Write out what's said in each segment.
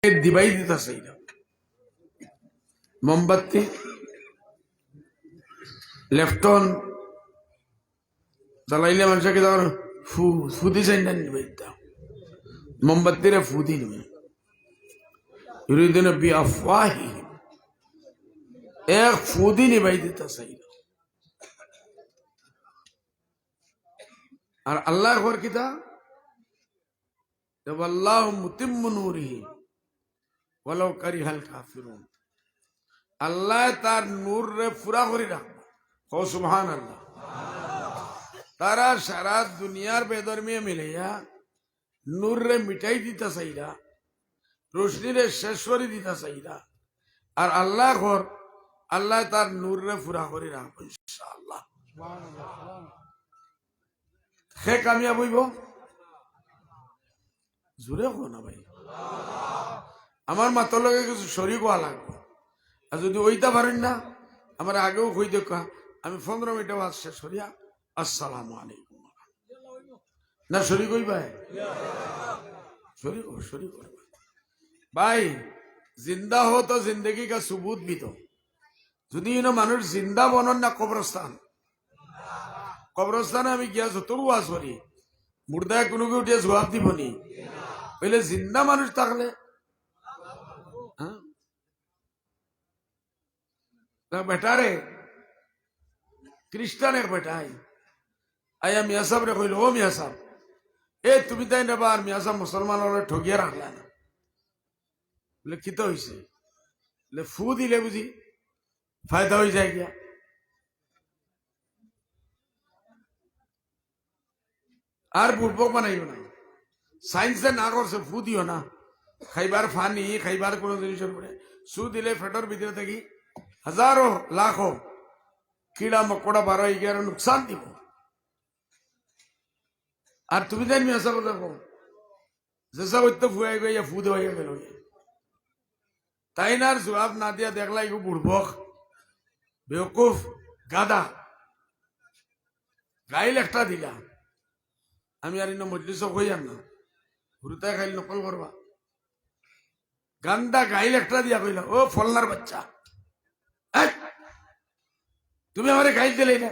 দিবাই দিতেছে মোমবাতি লেফটন জ্বালাইলে মানুষকে তখন ফুদি চাই না নিবে মোমবাতিরে ফুদি নিবে ইউরিদুনা বিআফওয়াহিহিম এক ফুদি নিবাই দিতেছে আর আল্লাহ ঘর কিতা আল্লাহু মুতিম্মু নূরিহি ওয়ালাউ কারিহাল কাফিরুন আল্লাহ তার নূর রে পুরা করে রাখবে ও সুবহানাল্লাহ তারা সারা দুনিয়ার বেদরমিয়ে মিলাইয়া নূর রে মিটাই দিতে চাইরা রোশনি রে শেষ করে দিতে চাইরা আর আল্লাহ ঘর আল্লাহ তার নূর রে পুরা করে রাখবে ইনশাআল্লাহ সে কামিয়াব হইব জোরে হো না ভাই আমার মাথার লগে কিছু শরীর হওয়া লাগবে আর যদি ওইটা পারেন না আমার আগেও কই দেখা আমি 15 মিনিটে ওয়াজ শেষ করিয়া আসসালামু আলাইকুম না শরীর কই ভাই শরীর ভাই জিন্দা হো তো জিন্দগি কা সুবুত भी तो যদি মানুষ জিন্দা বনন না কবরস্থানে আমি গিয়া যতর ওয়াজ করি মুর্দায় কোনো কেউ উঠিয়া জবাব দিব নি বলে জিন্দা মানুষ থাকলে বেটারে খ্রিস্টান এক বেটাই আয়া মিয়া সাহেব রে কইল ও মিয়া সাহেব এ তুমি তাই নেবা আর মিয়া সাহেব মুসলমান ঠগিয়ে রাখলা না বলে কিতো হয়েছে বলে ফু দিলে বুঝি ফায়দা হয়ে যায় গিয়া আর বুর্বক বানাইব না সায়েন্সে না করছে ফু দিও না খাইবার ফানি খাইবার কোনো জিনিসের পরে সু দিলে ফেটর ভিতরে থাকি হাজারো লাখো কিড়া মকড়া বারো গিয়ে নুকসান দিব আর তুমি দেন মেসা কথা কো যেসা হইতে ফুয়াই গিয়া ফু দেওয়া গেল তাই না আর জবাব না দিয়া দেখলা ইগো বুড়বক বেওকুফ গাদা গাইল একটা দিলা আমি আর ইনো মজলিস হইয়াম না হুরুতায় খাইল নকল করবা গান্দা গাইল একটা দিয়া কইলা ও ফলনার বাচ্চা তুমি আমারে গাইল দিলে না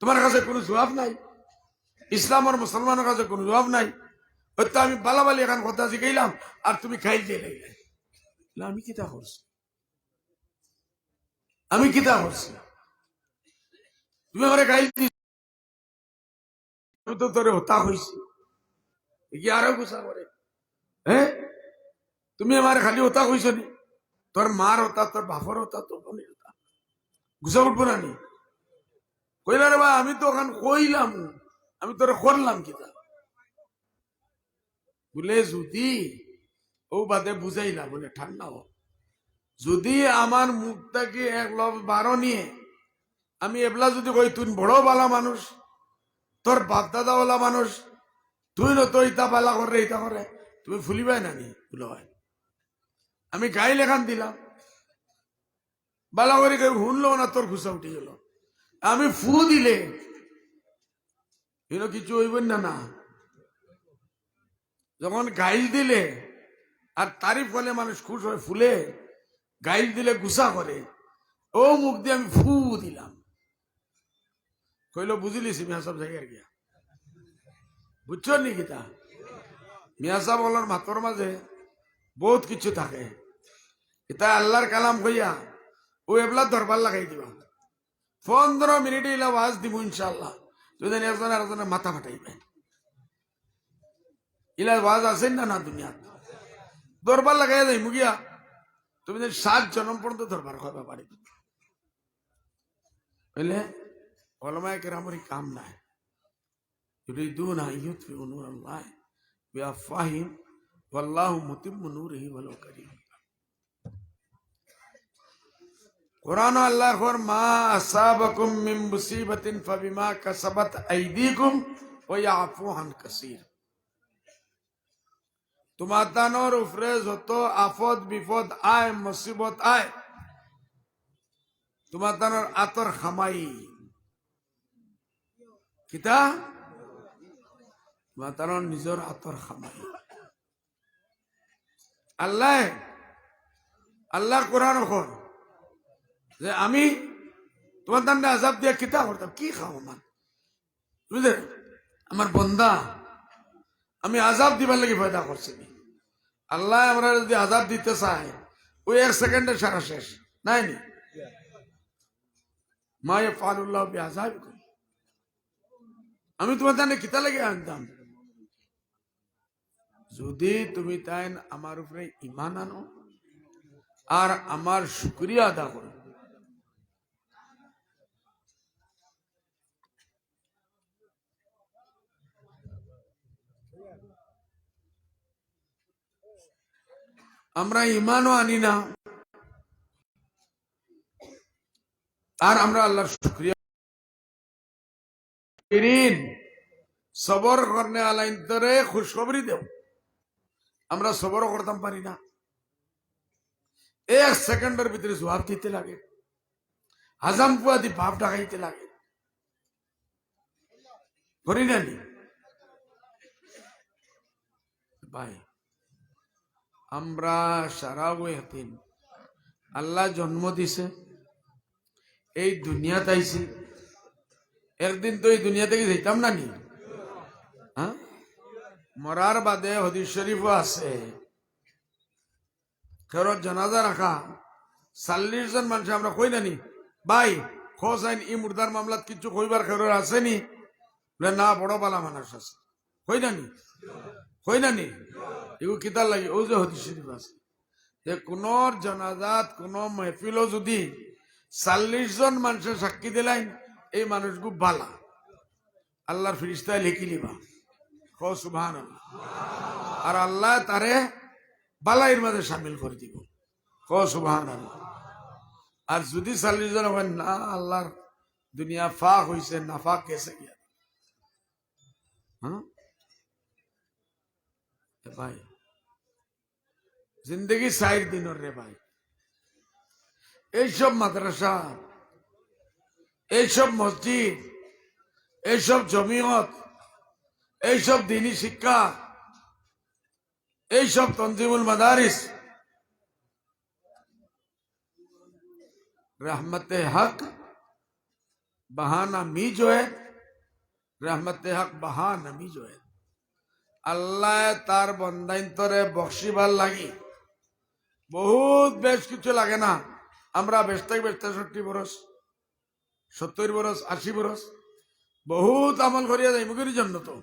তোমার কাছে কোনো জবাব নাই ইসলাম আর মুসলমানের কাছে কোনো জবাব নাই হয়তো আমি বালাবালি এখন কথা শিখাইলাম আর তুমি গাইল দিলে আমি কিতা করছি তুমি আমারে গাইল দিস তো তোরে হতা হয়েছি কি আরো গুছা করে হ্যাঁ তুমি আমার খালি হতা কইছ নি তোর মার হতা তোর বাপর হতা তোর বোনের হতা গুছা উঠবো না নি কইলা রে বা আমি তো ওখান কইলাম আমি তোরে করলাম কিতা বলে যদি ও বাদে বুঝাইলা বলে ঠান্ডা হ যদি আমার মুখটাকে এক লব 12 নিয়ে আমি এবলা যদি কই তুই বড় বালা মানুষ তোর বাপ দাদাওয়ালা মানুষ তুই না তো ইতা বালা করে ইতা করে তুমি ফুলিবাই না নি বলে হয় আমি গাই লেখান দিলাম বালা করে কেউ শুনলো না তোর ঘুষা উঠে গেল আমি ফু দিলে কিছু হইবেন না না যখন গাইল দিলে আর তারিফ হলে মানুষ খুশ হয় ফুলে গাইল দিলে গুসা করে ও মুখ দিয়ে আমি ফু দিলাম কইলো বুঝিলিস মিয়া সব জায়গায় গিয়া বুঝছো নি কিতা মিয়া সাহেব বলার মাতর মাঝে বহুত কিছু থাকে এটা আল্লাহর কালাম কইয়া ও এবলা দরবার লাগাই দিবা 15 মিনিটে ইলা ওয়াজ দিব ইনশাআল্লাহ যদি একজন আরেকজনের মাথা ফাটাইবে ইলা ওয়াজ আছেন না দুনিয়া দরবার লাগাই যাই মুগিয়া তুমি 7 জন্ম পর্যন্ত দরবার খাবা পারি বুঝলে ওলামায়ে কেরামের কাম নাই ইউরিদুনা ইউতফিউ নূরাল্লাহ বিআফওয়াহিহিম ওয়াল্লাহু মুতিম্মু নূরিহি ওয়ালাউ কারিহা কুরআন আল্লাহ ফর মা আসাবাকুম মিন মুসিবাতিন ফাবিমা কাসাবাত আইদিকুম ওয়া ইয়াফু আন কাসীর তোমাদের উপরে যত আফত বিপদ আয় মুসিবত আয় তোমাদের আতর খামাই কিতা তোমাদের নিজের আতর খামাই আল্লাহ আল্লাহ কোরআন কর যে আমি তোমার দান্ডে আজাব দিয়ে কিতা করতাম, কি খাও আমার, বুঝলে আমার বন্দা আমি আজাব দিবার লাগি পয়দা করছি। আল্লাহ আমরা যদি আজাব দিতে চায় ওই 1 সেকেন্ডে সারা শেষ নাই নি। মায়ে ফালুল্লাহ আজাব, আমি তোমার দান্ডে কিতা লাগে আনতাম যদি তুমি তাই আমার উপরে ইমান আনো আর আমার শুকরিয়া আদা করো। আমরা ইমানও আনি না আর আমরা আল্লাহর শুকরিয়া সবর করনে আলাইন তরে খুশখবরি দেব, আমরা সবরও করতাম পারি না। 1 সেকেন্ডের ভিতরে জবাব দিতে লাগে, হাজাম পুয়াদি ভাব ডাকাইতে লাগে, করি না নি ভাই? আমরা সারা বইতিন আল্লাহ জন্ম দিছে, এই দুনিয়াতে আইছি, একদিন তো এই দুনিয়া থেকে যাইতাম না নি? হ্যাঁ, মরার বাদে হাদিস শরীফও আছে খেরত জানাজা রাখা 40 জন মানুষ আমরা কই নানি ভাই খোঁজ আইন ই মুর্দার মামলাত কিছু কইবার খেরত আসেনি? না, বড় বালা মানুষ আছে, কই নানি কই নানি এগুলো কিতার লাগে। ও যে হাদিস শরীফ আছে যে কোন জানাজাত কোন মেহফিলও যদি 40 জন মানুষের সাক্ষী দিলেন এই মানুষগুলো বালা, আল্লাহর ফিরিস্তায় লিখি লিবা, খ সুবহানাল্লাহ, আর আল্লাহ তারে বালাইয়ের মাঝে সামিল করে দিব, খ সুবহানাল্লাহ। আর যদি 40 জন হয় না, আল্লাহর দুনিয়া ফাক হইছে, নাফাক কেসে গিয়া। হ্যাঁ ভাই, জিন্দগি 4 দিনের রে ভাই। এইসব মাদ্রাসা, এইসব মসজিদ, এইসব জমিয়ত, এইসব দিনী শিক্ষা, এইসব তনজিমুল মাদারিস रहमत हक बहाना मी जो है, रहमत हक बहाना मी जो है। আল্লাহ তার বন্দাইন্তরে বক্সিবার লাগি বহুত বেশ কিছু লাগে না। আমরা বেশ 63 বরস 70 বরস 80 বরস বহুত আমল করিয়া যাই মুখের জন্য। তো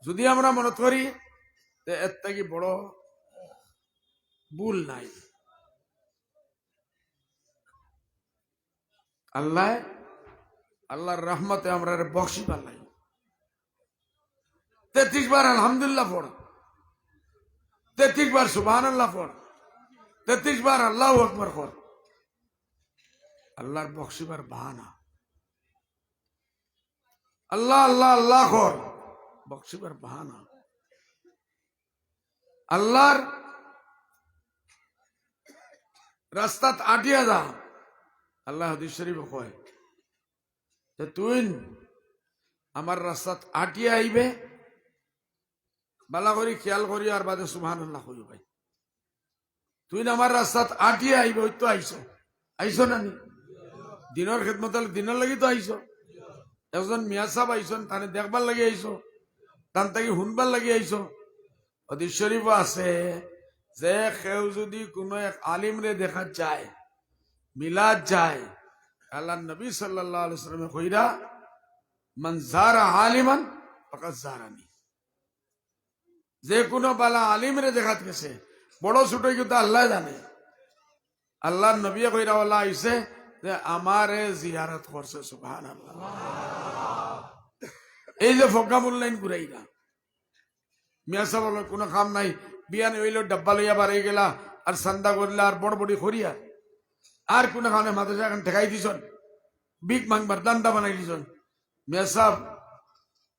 যদি আমরা মনে করি এর থেকে বড় ভুল নাই। আল্লাহ আল্লাহর রহমতে আমরা বক্সিবার নাই। 33 বার আলহামদুলিল্লাহ পড়, 33 বার সুবহানাল্লাহ পড়, 33 বার আল্লাহু আকবার পড়। আল্লাহর বক্সিবার বাহানা, আল্লাহ আল্লাহ আল্লাহ কর, বক্সিবার বাহানা। আল্লাহর রাস্তাত আটিয়া যা। আল্লাহ হাদিস শরীফ কয় যে তুই আমার রাস্তাত আটিয়া আইবে, বালা করি খেয়াল করি আর বাদে সুবহানাল্লাহ কই ভাই। তুই আমার রাস্তাত আটিয়া আইবে, ওই তো আইছো, আইছো না নি? দিনের খেদমত দিনের লাগি তো আইছো। একজন মিয়া সাহেব আইসন, তানে দেখবার লাগি আইছো, তান তাকে শুনবার লাগি আইছো। হাদিস শরীফ আছে যে কেউ যদি কোনো এক আলিম রে দেখা যায়, মিলাদ যায়, আল্লাহ নবী সাল্লাল্লাহু আলাইহি ওয়াসাল্লাম কইরা মান যারা আলিমান ফাকাদ যারানি। যে কোনো বালা আলিম রে দেখাত গেছে, বড় ছোট কিন্তু আল্লাহ জানে। আল্লাহর নবী কইরা ওয়ালা আইছে যে আমারে জিয়ারত করছে, সুবহানাল্লাহ। এই যে ফকা মূল্যায়ন ঘুরাই না, মিয়া সাহেব কোনো কাম নাই, বিয়ান হইল ডাব্বা লইয়া বাড়ি গেলা আর সান্দা করলে আর বড় বড়ি খরিয়া আর কোন খানে মাদ্রাসা এখন ঠেকাই দিছন, বিগ মাংবার দান্দা বানাই দিছন। মিয়া সাহেব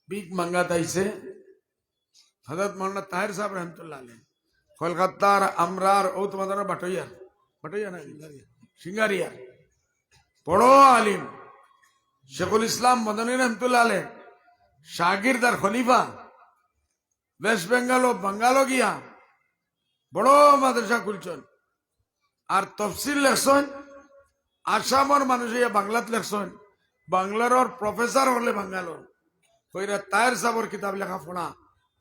বিগ মাঙ্গাত আইছে হযরত মাওলানা তাহের সাহেব রহমতুল্লাহ আলাইহি কলকাতার আমরার ও তোমাদের বাটইয়ার বাটইয়া না সিঙ্গারিয়ার বড় আলিম শেখুল ইসলাম মদনী রহমতুল্লাহ আলাইহি শাগিরদার খলিফা ওয়েস্ট বেঙ্গল ও বাঙ্গালো গিয়া বড় মাদ্রাসা খুলছেন আর তফসিল লেখছেন আসামর মানুষ বাংলাত লেখছেন বাংলার প্রফেসর হলে বাঙ্গালোর কইরা তায়ের সাবর কিতাব লেখা পড়া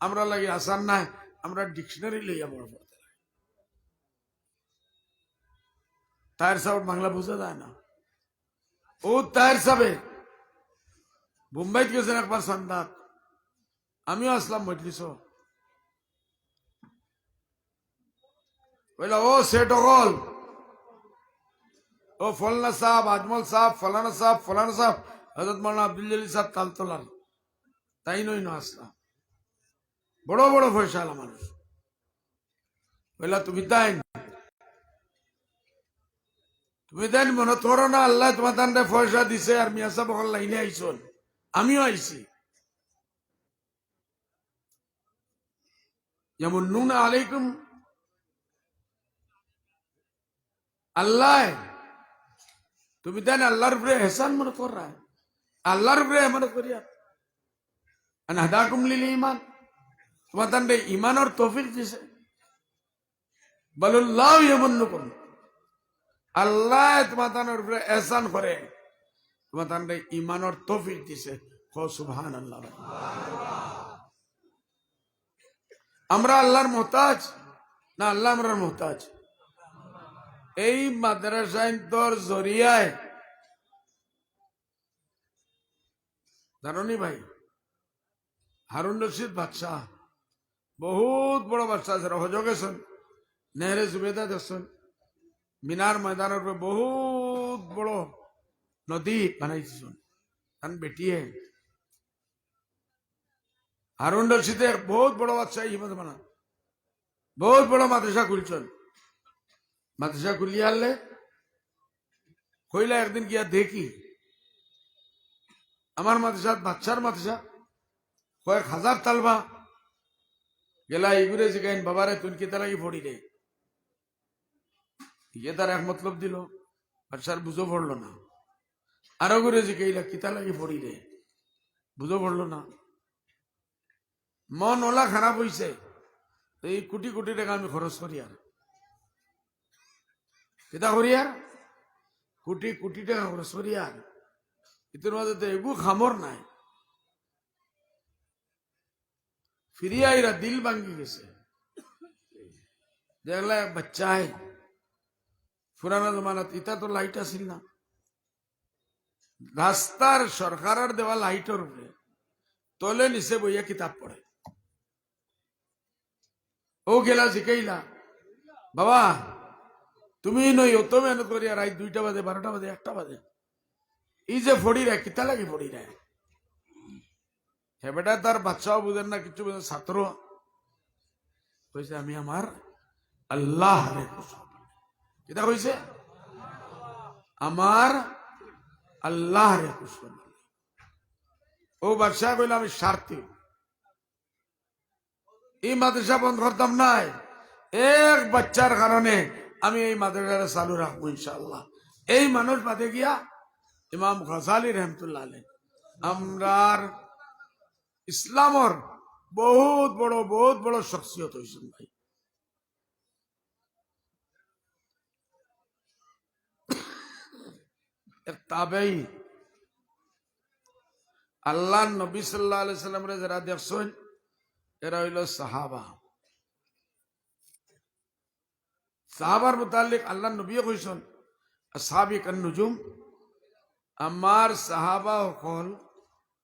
আমরা লাগি আসান নাই আমরা ডিকশনারি লইয়া বড় পড়তে তায়ের সাবর বাংলা বুঝা যায় না ও তায়ের সাবে মুম্বাইত গেছেন একবার সন্ধ্যাত আমিও আসলাম মজলিস বললা ও সেট হল ও ফলনা সাহেব আজমল সাহেব ফলানা সাহেব হজরত মৌলানা আব্দুল জলিল সাহেব তালতলার তাই নই না আসলাম বড় বড় ফয়সালা মানুষ বললা তুমি তাই মনে করো না আল্লাহ তোমার তান্ডে পয়সা দিছে আর মিয়া সাহেব হল লাইনে আইসন আমিও আইছি যেমন নুন আলাইকুম আল্লাহ তুমি তাই আল্লাহর উপরে এহসান মনে কর আল্লাহর উপরে মনে করিয়া হাদাকুম লিল ঈমান তোমার তান্ডে ঈমানের তৌফিক দিছে বলুল্লাহ ইয়ামুন্নুকুম আল্লাহ তোমার তানের উপরে এহসান করে তোমার তান্ডে ঈমানের তৌফিক দিছে সুবহানাল্লাহ আমরা আল্লাহর মোহতাজ না আল্লাহ আমরার মোহতাজ এই মাদ্রাসার জরিয়ায় জানি ভাই হারুন রশিদ বাদশাহ বহুত বড় বাদশাহ আছে হজ গেছেন নেহরে জুবেদা দেখছেন মিনার ময়দানের উপরে বহুত বড় নদী বানাইছেন কারণ বেটিয়ে হারুন রশিদে বহুত বড় বাদশাহ হিমত বানা বহুত বড় মাদ্রাসা খুলছেন মাদ্রাসা খুলিয়ে আনলে কইলা একদিন গিয়া দেখি আমার মাদ্রাসা বাচ্চার মাদ্রাসা কয়েক হাজার তালবা গেলা এগুলো জিগাইন বাবারে তুই কেতা লাগি পড়ি রে ইয়ে তার এক মতলব দিল বাচ্চার বুঝো পড়লো না আরো করে জিগাইলা কিতা লাগি পড়ি রে বুঝো পড়লো না মন ওলা খারাপ হইছে এই কোটি কোটি টাকা আমি খরচ করি আর কেতা করি আর কোটি কোটি টাকা খরচ করি আর ইতির মাঝে তো এগু খামর নাই ফিরিয়া এরা দিল ভাঙ্গি গেছে দেখলা বাচ্চা পুরানা জমানাত ইটা তো লাইট আসিল না রাস্তার সরকারের দেওয়া লাইটের উপরে তলে নিচে বইয়া কিতাব পড়ে ও গেলা শিখাইলা বাবা তুমি নই অত মেহনত করি আর 2টা বাজে 12টা বাজে 1টা বাজে এই যে ফড়ি রে কিতা লাগে ফড়ি রে হে বেটা তার বাচ্চাও বুঝেন না কিছু বুঝেন ছাত্র কইছে আমি আমার আল্লাহ রে কিতা কইছে আমার আল্লাহ রে খুশি ও বাদশাহ কইল আমি স্বার্থী এই মাদ্রাসা বন্ধ করতাম নাই এক বাচ্চার কারণে আমি এই মাদ্রাসা চালু রাখবো ইনশাআল্লাহ এই মানুষ বাদে গিয়া ইমাম গজালি রহমতুল্লাহ আলাইহি আমরার ইসলামর বহুত বড় শখসিয়ত হয়েছেন ভাই তাবেই আল্লাহ নবী সাল্লাল্লাহু আলাইহি সাল্লাম রে যারা দেখছেন এরা হইল সাহাবা সাহাবার মুতাল্লিক আল্লাহ নবী কইছেন আসহাবিকান নুজুম আমার সাহাবা হল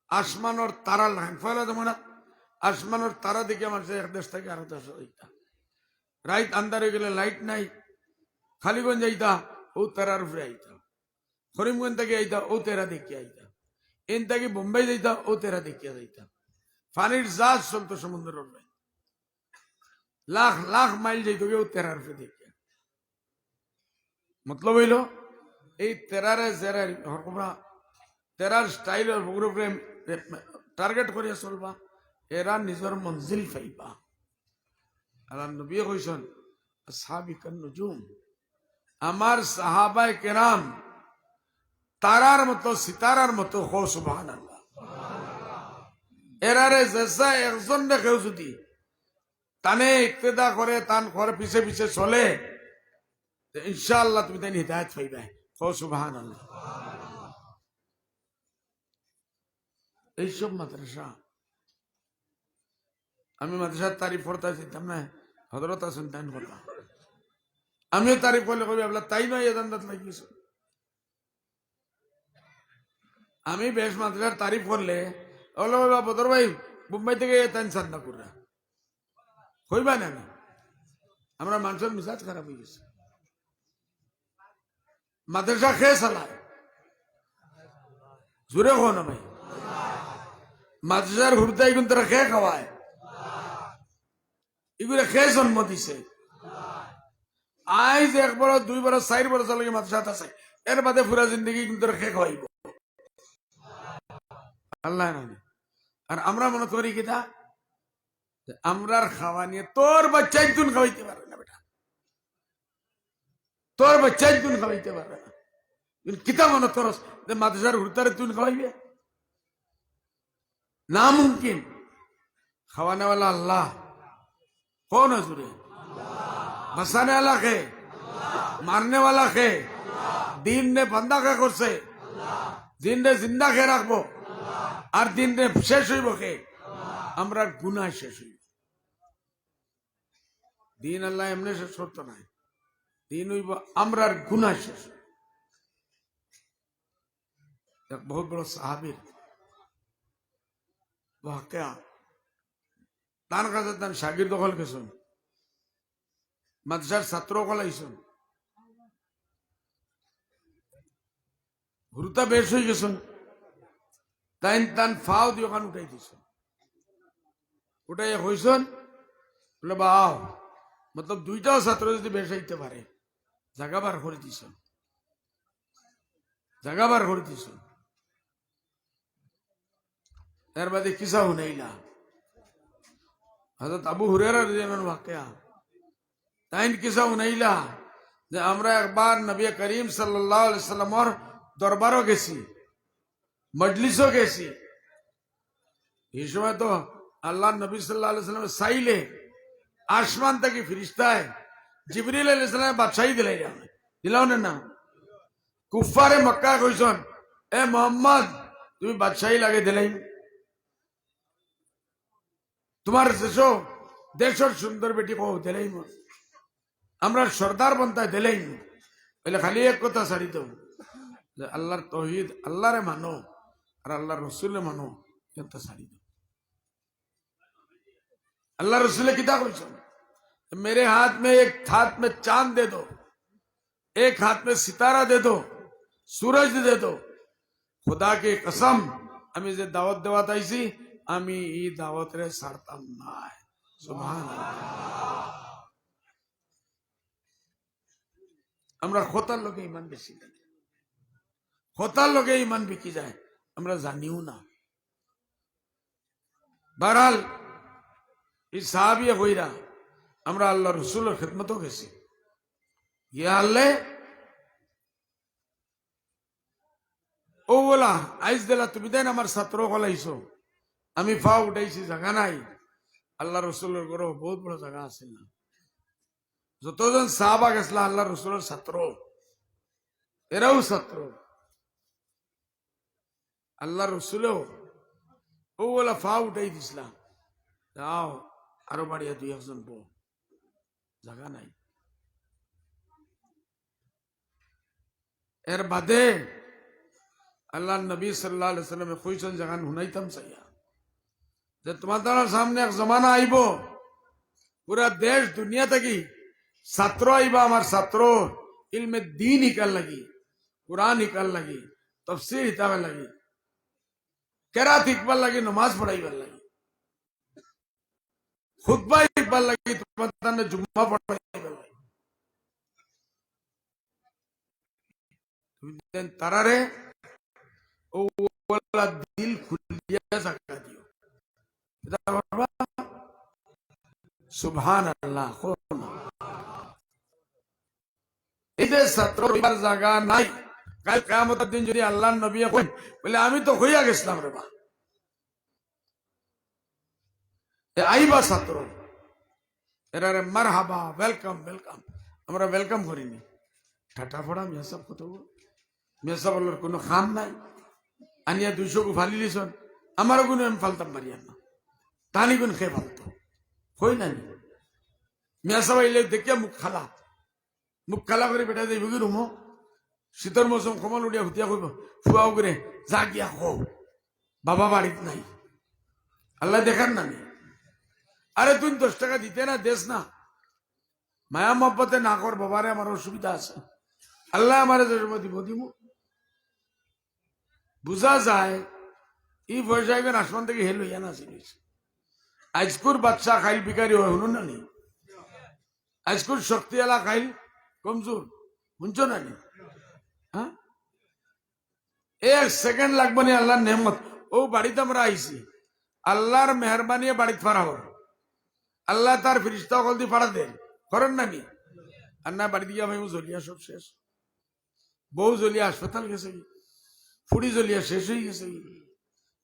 আসমানের তারা লাইন ফলে যেমন আসমানের তারা দিকে আমার এক দেশ থেকে আরো দেশ যাইতা রাইত আন্দারে গেলে লাইট নাই খালিগঞ্জ যাইতা ও তারার উপরে আইতা করিমগঞ্জ থেকে আইতা ও তেরা দেখিয়া আইতা এন থেকে বোম্বাই যাইতা ও তেরা দেখিয়া যাইতা পানির জাহাজ চলতো সমুদ্রের উপরে লাখ লাখ মাইল যাইত ও তেরার উপরে দেখিয়া মতলব হইল এই তেরারে জেরার তেরার স্টাইলের উপরে টার্গেট করিয়া চলবা এরা নিজের মঞ্জিল পাইবা আল্লাহ নবী কইছেন আসহাবিকান নুজুম আমার সাহাবায়ে কেরাম তারার মতো সিতারার মতো হো সুবহানাল্লাহ এরারে জেসা একজন দেখেও যদি তানে ইক্তেদা করে তান করে পিছে পিছে চলে ইনশাআল্লাহ তুমি তাই হিদায়ত পাইবে। ও সুবহানাল্লাহ। এইসব মাদ্রাসা আমি মাদ্রাসার তারিফ করতে চাইতাম না, হজরত আছেন তাই কথা আমিও তারিফ করলে কবি আপনার তাই নয় এদান্দাত লাগিয়েছে। আমি বেশ মাদ্রাসার তারিফ করলে বলো বাবা বদর ভাই মুম্বাই থেকে তাই সান্না করে হইবা না। আমরা মানুষের মিজাজ খারাপ হয়ে গেছে। মাদ্রাসা খেয়ে চালায় জোরে হো না ভাই। মাদ্রাসার হুরদাই কিন্তু তারা খেয়ে খাওয়ায়, এগুলো খেয়ে জন্ম দিছে। আজ 1 বছর 2 বছর 4 বছর লাগে মাদ্রাসাত আছে, এর বাদে পুরা জিন্দগি কিন্তু খেয়ে খাওয়াইব আল্লাহ না। আর আমরা মনে করি কিনা আমরার খাওয়া নিয়ে তোর বাচ্চাই তুন খাওয়াইতে পারবে না বেটা, তোর বাচ্চাই তুন খাওয়াইতে পারবে না। কিতা মনে করস যে মাদ্রাসার হুরতারে তুন খাওয়াইবে? না মুমকিন। খাওয়ানে वाला अल्लाह, कौन है सूर्य? बसाने वाला खे, मारने वाला खे, दिन ने बंदा खे করছে, दिन ने जिंदा खे রাখবো, আর দিন নে শেষ হইব কে? আমরা গুনাহ শেষ হইব। দিন আল্লাহ এমনি শেষ করতো না, দিন হইব আমরার গুনাহ শেষ। এক বহুত বড় সাহাবীর ওয়াকিয়া, তার কাছে তার শাগির দখল গেছেন, মাদ্রাসার ছাত্র কলাইছেন, হুরুতা বেশ হয়ে গেছেন, তাই তান ফাও দিয়ে ওখানে উঠাই দিয়েছেন। উঠাই হয়েছেন বলে বাও মতলব 2টাও ছাত্র যদি বেশ হইতে পারে জায়গা বার করে দিয়েছেন, জায়গা বার করে দিয়েছেন। এর বাদে কিসা হুনাইলা হযরত আবু হুরায়রা রাদিয়াল্লাহু আনহু ওয়াকিয়া, তাইন কিসা হুনাইলা যে আমরা একবার নবী করিম সাল্লাল্লাহু আলাইহি সাল্লামের দরবারও গেছি, মজলিসও গেছি। এই সময় তো আল্লাহ নবী সাল্লাল্লাহু আলাইহি সাল্লাম চাইলে আসমান থেকে ফেরেশতায় জিবরিল আলাইহিস সালাম বাদশাহী দিলাও না। কুফারে মক্কা কইছেন এ মুহাম্মদ তুমি বাদশাহী লাগে দিলাই, তোমার দেশের সুন্দর বেটি কো দিলাই, আমরা সর্দার বন্তায় দিলাই। বলে খালি এক কথা ছাড়ি দাও যে আল্লাহর তৌহিদ, আল্লাহরে মানো আর আল্লাহর রসুলে মানো, এটা ছাড়ি দাও। अल्लाह रसूल किताब मेरे हाथ में एक हाथ में चांद दे दो, एक हाथ में सितारा दे दो, सूरज दे दो, खुदा की कसम আমি যে দাওয়াত দেওয়াত আইছি আমি এই দাওয়াত রে ছাড়তাম না। সুবহানাল্লাহ। আমরা খোতার লোকে ইমান বেশি দেয়, খোতার লোকে ইমান বিকি যায়, আমরা জানিও না। বহরহাল এই সাহাবিয়া কইরা আমরা আল্লাহ রসুলের খেদমতও গেছি। ইয়া আল্লাহ ও বলা আইস দিলা তুমি দেন আমার ছাত্র কলাইছো, আমি ফা উঠাইছি জায়গা নাই। আল্লাহ রসুলের ঘর বহুত বড় জায়গা আছে না, যতজন সাহাবা গেছিলা আল্লাহ রসুলের ছাত্র এরাও ছাত্র। আল্লাহ রসুলেও ও বলা ফা উঠাই দিছিলাম, যাও আরো বাড়িয়া 2-1 বউ, জায়গা নাই। এর বাদে আল্লাহ নবী সাল্লাল্লাহু আলাইহি ওয়াসাল্লাম কইছেন জায়গা হুনাইতাম চাইয়া যে তোমাদের সামনে এক জমানা আইব, পুরা দেশ দুনিয়া থেকে ছাত্র আইবা, আমার ছাত্র ইলমে দ্বীন হিকার লাগি, কুরআন হিকার লাগি, তাফসীর হিতাবে লাগি, কেরাত হিকবার লাগি, নামাজ পড়াইবার লাগি, খুতবা হিকবার লাগি, তোমাদের জুম্মা পড়াইবার লাগি। তারারে ও দিল খুলিয়া জায়গা দিও। সুবহানাল্লাহ। এই যে ছাত্র জায়গা নাই, কাল কিয়ামতের দিন যদি আল্লাহর নবী কই বলে আমি তো হইয়া গেছিলাম রে বা, আইবা ছাত্র এরারে মারহাবা ওয়েলকাম ওয়েলকাম, আমরা ওয়েলকাম করিনি। ঠাটা ফোড়া মেসাব কত মেসাব বলার কোনো খাম নাই। আনিয়া 200 গু ফালি লিছন, আমারও কোনো আমি ফালতাম মারিয়া না, তানি কোন খেয়ে ফালতো কই না মেসাব আইলে দেখিয়া মুখ খালা করে বেটা যাইব কি রুমো, শীতের মৌসুম কমল উঠিয়া হুতিয়া কইব ফুয়াও করে যা গিয়া খো, বাবা বাড়িত নাই, আল্লাহ দেখার নানি। আরে তুই 10 টাকা দিতে না দেশ না, মায়া মহব্বতে না কর বাবারে, আমার অসুবিধা আছে, আল্লাহ আমারে যে সময় দিব দিব। বুঝা যায় এই পয়সা এবার আসমান থেকে হেল হইয়া না চিনিস। আজকুর বাচ্চা খাইল বিকারি হয় শুনুন না নি, আজকুর শক্তিওয়ালা খাইল কমজোর শুনছো না নি? হ্যাঁ, 1 সেকেন্ড লাগবে না আল্লাহর নেহমত। ও বাড়িতে আমরা আইছি, আল্লাহর মেহরবানি বাড়িতে ফারা হল, আল্লাহ তার ফিরিস্তা কল দিয়ে ফাড়া দেন করেন না নি? আর না বাড়ি দিয়ে আমি জ্বলিয়া সব শেষ, বউ জ্বলিয়া হাসপাতাল গেছে, ফুড়ি জ্বলিয়া শেষ হয়ে গেছে,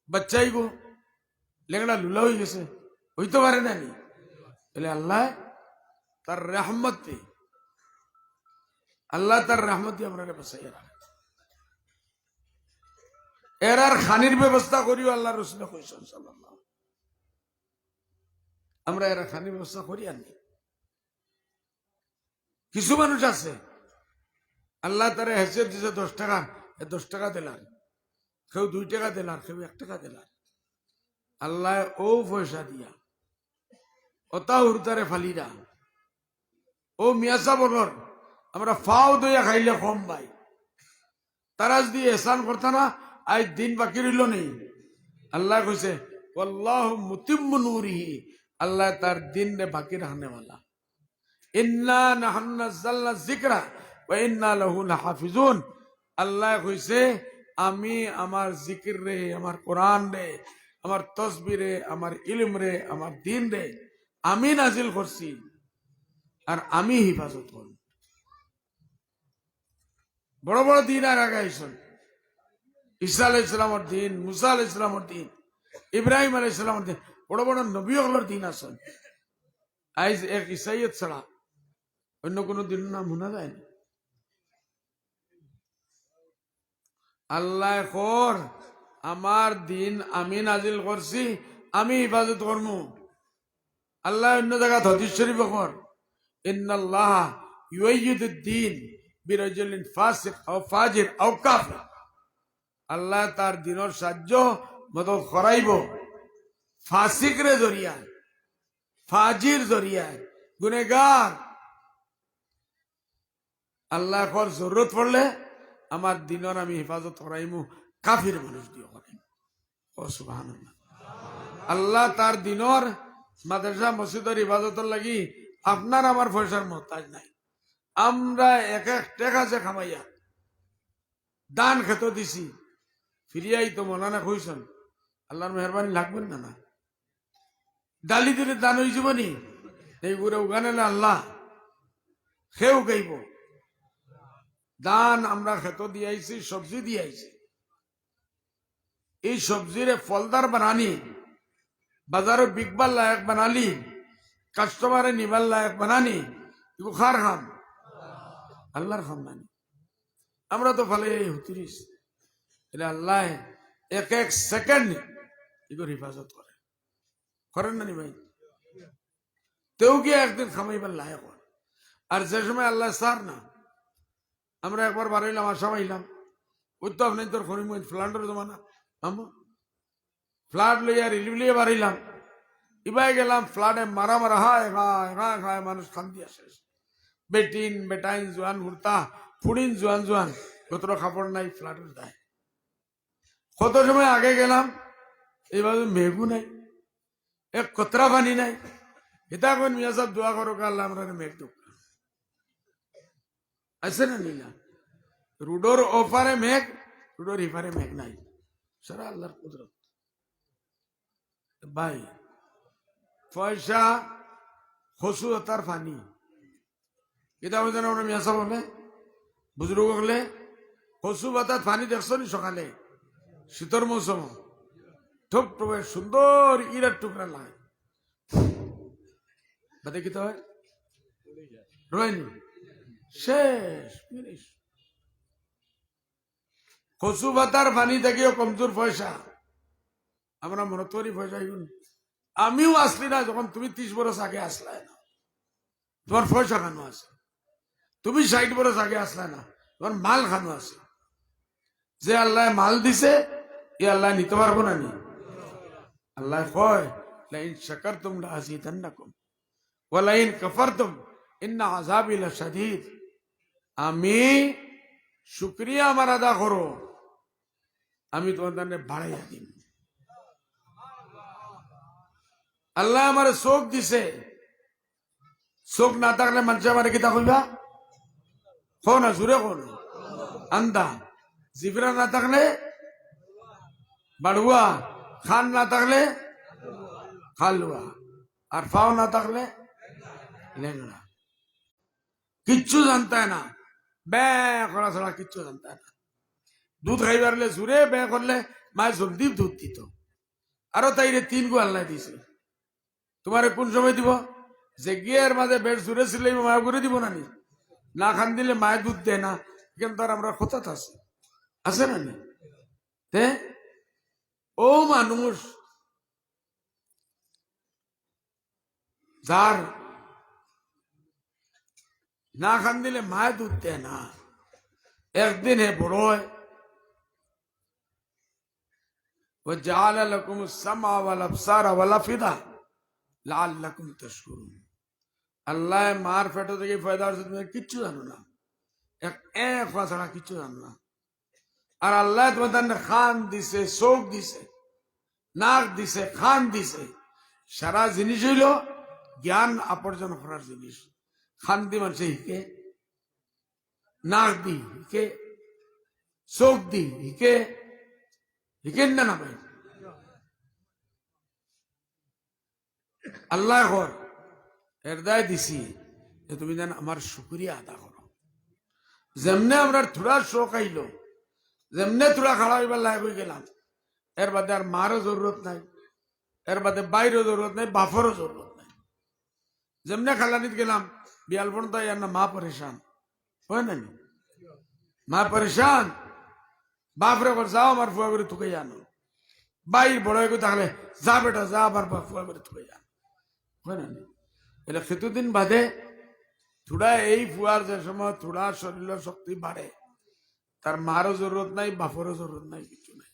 বাচ্চাই গো লেংড়া লুলা হয়ে গেছে, হইতে পারে না নি? বলে আল্লাহ তার রহমতে, আল্লাহ তার রহমতে আমরা বাঁচাইয়া রাখে। এরার খানির ব্যবস্থা করিও আল্লাহ রসুল কইছেন সাল্লাল্লাহু, আমরা এরা খানির ব্যবস্থা করি আনি। কিছু মানুষ আছে আল্লাহ তারা হেসে দিছে 10 টাকা, 10 টাকা দিলার, কেউ 2 টাকা দিলার, কেউ 1 টাকা দিলার, আল্লাহ ও পয়সা দিয়া অতা হুরতারে ফালিরা। ও মিয়াসা বলর আমরা ফাও দইয়া খাইলে কম ভাই, তারা যদি এহসান করতা না আজ দিন বাকি রইল নেই। আল্লাহ কইছে আল্লাহু মুতিম্মু নূরিহি, আল্লাহ তার দিন রে বাকি রাখনে वाला। ইন্না নাহনু নাযালনা যিকরা ওয়া ইন্না লাহু লাহাফিজুন, আল্লাহ কইছে আমি আমার জিকির রে, আমার কোরআন রে, আমার তাসবিহ রে, আমার ইলম রে, আমার দিন রে আমি নাজিল করছি আর আমি হিফাজত করব। বড় বড় দিন আর আগাইছেন, ঈসা আলাইহিস সালামের দিন, মুসা আলাইহিস সালামের দিন, ইব্রাহিম আলাইহিস সালামের দিন, বড় বড় নবী হলোর দিন আছেন। আজ এক ঈসাইয়ত ছাড়া অন্য কোন দিন নাম শোনা যায় না। আল্লাহ কর আমার দিন আমি নাজিল করছি, আমি হিফাজত করবো। আল্লাহ অন্য জায়গা হাদিস শরীফ কর ইন্নাল্লাহ ইউআইয়িদুদ দ্বীন বিরাজুলিন ফাসিক আও ফাজির আও কাফির, আল্লাহ তার দিনের সাহায্য মদদ করাইব ফাসিকরে জরিয়ায়, ফাজির জরিয়ায়, গুনেগার। আল্লাহ কর জরুরত পড়লে আমার দিনের আমি হেফাজত করাইমু কাফির মানুষ দিয়ে করাইমু। ও সুবহানাল্লাহ, আল্লাহ তার দিনের মাদ্রাসা মসজিদের ইবাদতের লাগি আপনার আমার পয়সার মহতাজ নাই। আমরা এক টাকা যে খামাইয়া দান খেত দিছি, ফিরিয়াই তো মৌলানা কইছেন আল্লাহর মেহরবানি লাগবেন না না, ডালি দিলে দান হয়ে যাব নি, এইগুলো উগানে আল্লাহ সেও গাইব। দান আমরা খেত দিয়াইছি, সবজি দিয়াইছি, এই সবজিরে ফলদার বানানি, বাজারে বিকবার লায়ক বানালি, কাস্টমারে নিবার লায়ক বানানি, এগুলো খার খাম আল্লাহর খাম বানি। আমরা তো ফলে হতিরিস, এটা আল্লাহ এক এক সেকেন্ড এগুলো হেফাজত করে, করেন না নি ভাই? তেও গিয়ে একদিন খামাইবার লায়ক। আর যে সময় আল্লাহ সার না, আমরা একবার বাড়াইলাম, আসাম আইলাম, ওই তো আপনি তোর খনি ফ্লান্ডের জমানা, ফ্লাড লইয়া রিলিফ লিয়ে বাড়াইলাম, ইবাই গেলাম ফ্লাডে মারা মারা হায় হায় হায় হায়, মানুষ খান্তি আসে, বেটিন বেটাইন জোয়ান হুরতা ফুড়িন জোয়ান জোয়ান, কতটা কাপড় নাই ফ্লাডের দায়। কত সময় আগে গেলাম, এইভাবে মেঘু নাই, এক কতরা পানি নাই, এটা কোন মিয়া সাহেব দোয়া করো আল্লাহ আমরা মেঘ দুঃখ আছে না নিলা। রুডোর ওপারে মেঘ, রুডোর ইপারে মেঘ নাই, সারা আল্লাহর কুদরত। ভাই পয়সা খসু তার পানি, এটা হচ্ছে না মিয়া সাহেব বলে, বুজুর্গ হলে খসু বাতার পানি দেখছো নি সকালে শীতর মৌসুম, ঠোপ টোপে সুন্দর ইরার টুকরা লাগে, তাতে কি হয় রয়নি শেষ ফিনিশ। কচু পাতার পানি থেকেও কমজোর পয়সা, আমরা মনে তৈরি পয়সা। আমিও আসলি না যখন তুমি 30 বছর আগে আসলাই না, তোমার পয়সা খানো আছে। তুমি 60 বছর আগে আসলে না, তোমার মাল খানো আছে। যে আল্লাহ মাল দিছে এ আল্লাহ নিতে পারবো না নি? আল্লাহ কয় লাইন শাকারতুম লাযিদান্নাকুম ওয়া লাইন কাফারতুম ইন্না আযাবি লাশাদীদ। আমি শুকরিয়া আমার আদা করো, আমি তোমাদের বাড়াইয়া দিন। আল্লাহ আমার চোখ দিছে, চোখ না থাকলে মানুষ আমার কিতা কইবা? কোন জুড়ে কোন আন্দা। জিবরা না থাকলে বাড়ুয়া, খান না থাকলে খালুয়া, আর ফাও না থাকলে লেংড়া। কিচ্ছু জানতে না, ব্যয় করা ছাড়া কিচ্ছু জানতে না। দুধ খাইবার জুড়ে ব্যয় করলে মায় জলদি দুধ দিত। আরো তাইরে 3 গো আল্লাহ দিছে। তোমারে কোন সময় দিব? যে গিয়ার মাঝে বেশ জুড়ে ছিল মায়া করে দিব না নি? না খান দিলে মায়ের দুধ দেয় না, কিন্তু আর আমরা কোথা আছে আছে না নি? ও মানুষ যার না খান দিলে মায়ের দুধ দেয় না, একদিন হে বড় হয়। وجعل لكم السمع والابصار والافئدة لعلكم تشكرون। আল্লাহ মার পেটো থেকে ফায়দা হচ্ছে, তুমি কিচ্ছু জানো না, এক ছাড়া কিচ্ছু জানো না। আর আল্লাহ তোমাদের খান দিছে, চোখ দিছে, নাক দিছে, খান দিছে, সারা জিনিস হইল জ্ঞান অর্জন করার জিনিস। খান দি মানুষে হিকে, নাক দি হিকে, চোখ দি হিকে, হিকেন না ভাই? আল্লাহ ঘর এরদায় দিছি যে তুমি যেন আমার শুকরিয়া আদা করো। যেমনে আমরা থোড়া শোক আইলো, যেমনে থোড়া খাড়া হইবার লাগ হয়ে গেলাম, এর বাদে আর মারও জরুরত নাই, এর বাদে বাইরও জরুরত নাই, বাফরও জরুরত নাই। যেমনে খালানিত গেলাম বিয়াল পর্যন্ত আর না মা পরেশান হয় না? মা পরেশান, বাপরে করে যাও আমার ফুয়া করে থুকে আনো। বাইর বড় হয়ে তাহলে যা বেটা যা, আমার ফুয়া করে থুকে আনো হয় না? এটা সেতুদিন বাদে থোড়া এই ফুয়ার যে সময় থোড়া শরীরের শক্তি বাড়ে, তার মারও জরুরত নাই, বাপরও জরুরত নাই, কিছু নাই।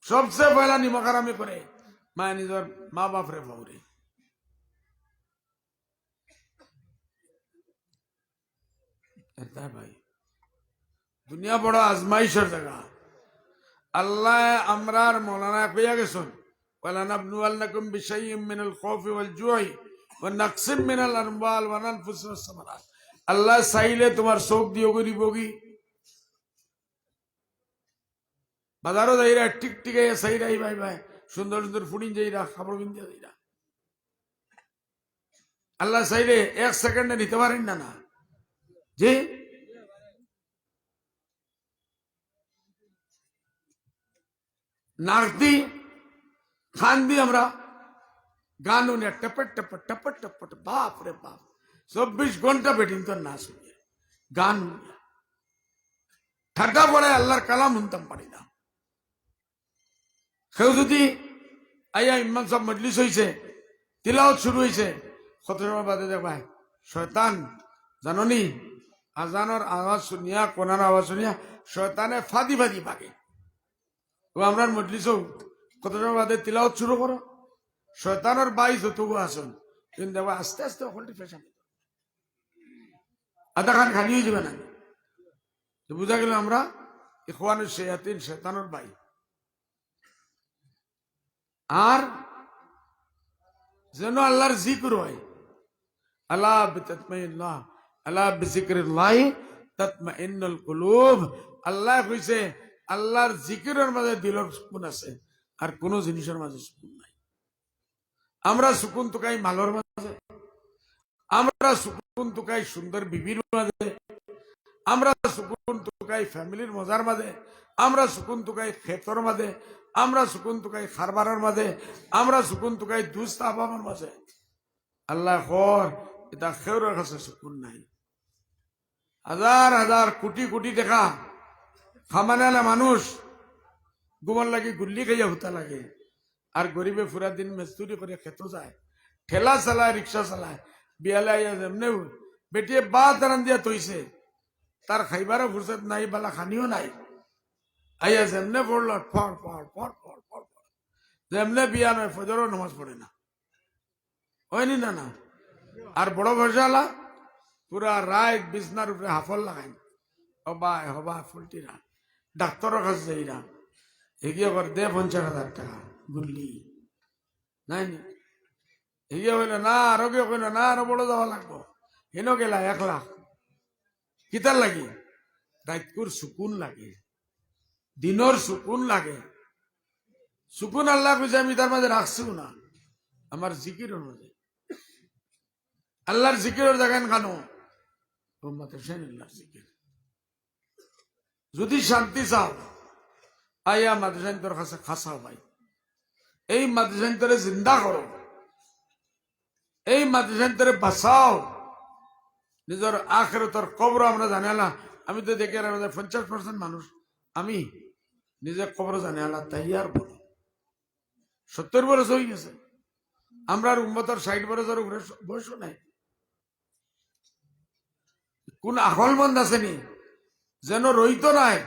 সবচেয়ে পয়লা নিমকারামি করে মা নিজের মা বাপরে ভাবরে। ভাই দুনিয়া বড় আজমাইশের জায়গা। আল্লাহ আমরার মৌলানা কইয়া গেছেন, ওয়ালানাবলুয়ান্নাকুম বিশাইইম মিনাল খাউফি ওয়াল জুই ওয়া নাকসিম মিনাল আমওয়াল ওয়াল আনফুসি ওয়াস সামারাত। আল্লাহ চাইলে তোমার চোখ দিও করিব কি? বাজারও যাইরা টিকটিকে চাইরাই ভাই ভাই সুন্দর সুন্দর ফুডিং যাইরা খাবার বিন্দিয়া যাইরা। আল্লাহ চাইলে 1 সেকেন্ডে নিতে পারেন না না জি? নাক দি খান দি আমরা গান উনি টপট টপট টপট টপট, বাপ রে বাপ 24 ঘন্টা বেটিং তো না শুনে গান ঠাড্ডা পড়ে আল্লাহর কালাম শুনতাম পারি না। কেউ যদি আইয়া ইমাম সাহেব মজলিস হয়েছে, তিলাওয়াত শুরু হয়েছে, কত সময় বাদে দেখ ভাই শয়তান জাননি আজানোর আওয়াজ শুনিয়া, কোনার আওয়াজ শুনিয়া শয়তানে ফাদি ফাদি পাকে। আমরা মজলিস কত সময় বাদে তিলাওয়াত শুরু করো, শয়তানের বাইশ যতগু আসুন, কিন্তু দেখো আস্তে আস্তে ওখানটি ফেসা আধা খান খালি হয়ে যাবে না। বুঝা গেল আমরা ইখওয়ানুশ শায়াতিন, শয়তানের ভাই। আর যেন আল্লাহর জিকির হয়, আলা বিতাতমাইন্নাহ, আলা বিযিকরিল্লাহি তাতমাইন্নুল কুলুব। আল্লাহ কইছে আল্লাহর জিকিরের মাঝে দিলের সুকুন আছে, আর কোন জিনিসের মাঝে সুকুন নাই। আমরা সুকুন তুকাই মালর মাঝে, আমরা সুকুন তুকাই সুন্দর বিবির মাঝে, আমরা সুকুন তুকাই ফ্যামিলির মজার মাঝে, আমরা সুকুন তুকাই ক্ষেতর মাঝে, আমরা সুকুন তুকাই খারবারের মাঝে, আমরা সুকুন তুকাই দুস্ত আবামের মাঝে। আল্লাহ খর এটা খেউরের কাছে সুকুন নাই। হাজার হাজার কোটি কোটি টাকা খামানে না মানুষ গুমর লাগে গুল্লি খাইয়া হতা লাগে, আর গরিবে পুরা দিন মেস্তুরি করে খেত যায়, ঠেলা চালায়, রিক্সা চালায়, বিয়ালে আইয়া যেমনে বেটিয়ে বা তারান দিয়া তৈছে, তার খাইবারও ফুরসত নাই, বালা খানিও নাই, আইয়া যেমনে পড়ল for for for for for for, যেমনে বিয়া নয় ফজরও নামাজ পড়ে না, হয়নি না না। আর বড় ভরসালা পুরা রাত বিছনার উপরে হাফল লাগাই, হবায় হবা ফুলটিরা ডাক্তারের কাছে যাইরা এগিয়ে কর দে 50,000 টাকা গুল্লি নাই নি, এগিয়ে হইলে না, আরো কেউ কইল না, আরো বড় যাওয়া লাগবো, হেন গেলা 1 লাখ। কিতার লাগি? রাতকুর সুকুন লাগে, দিনর সুকুন লাগে। সুকুন আল্লাহ কইছে আমি তার মাঝে রাখছি না, আমার জিকিরের মাঝে। আল্লাহর জিকিরের দেখেন কেন জিকির। যদি শান্তি চাও আইয়া মাদ্রাসান্তর কাছে খাসাও ভাই, এই মাদ্রাসান্তরে জিন্দা করো, এই মাদ্রাসান্তরে বাঁচাও, নিজের আখিরাতের কবর আমরা জানি আল্লাহ। আমি তো দেখি 50% মানুষ আমি নিজের কবর জানি আল্লাহ তাইয়ার বলো 70 বছর হয়ে গেছে, আমরা উম্মতের 60 বছরের উপরে বয়স নাই। কোন আকল মন্দ আসেনি যেন রইত নাই,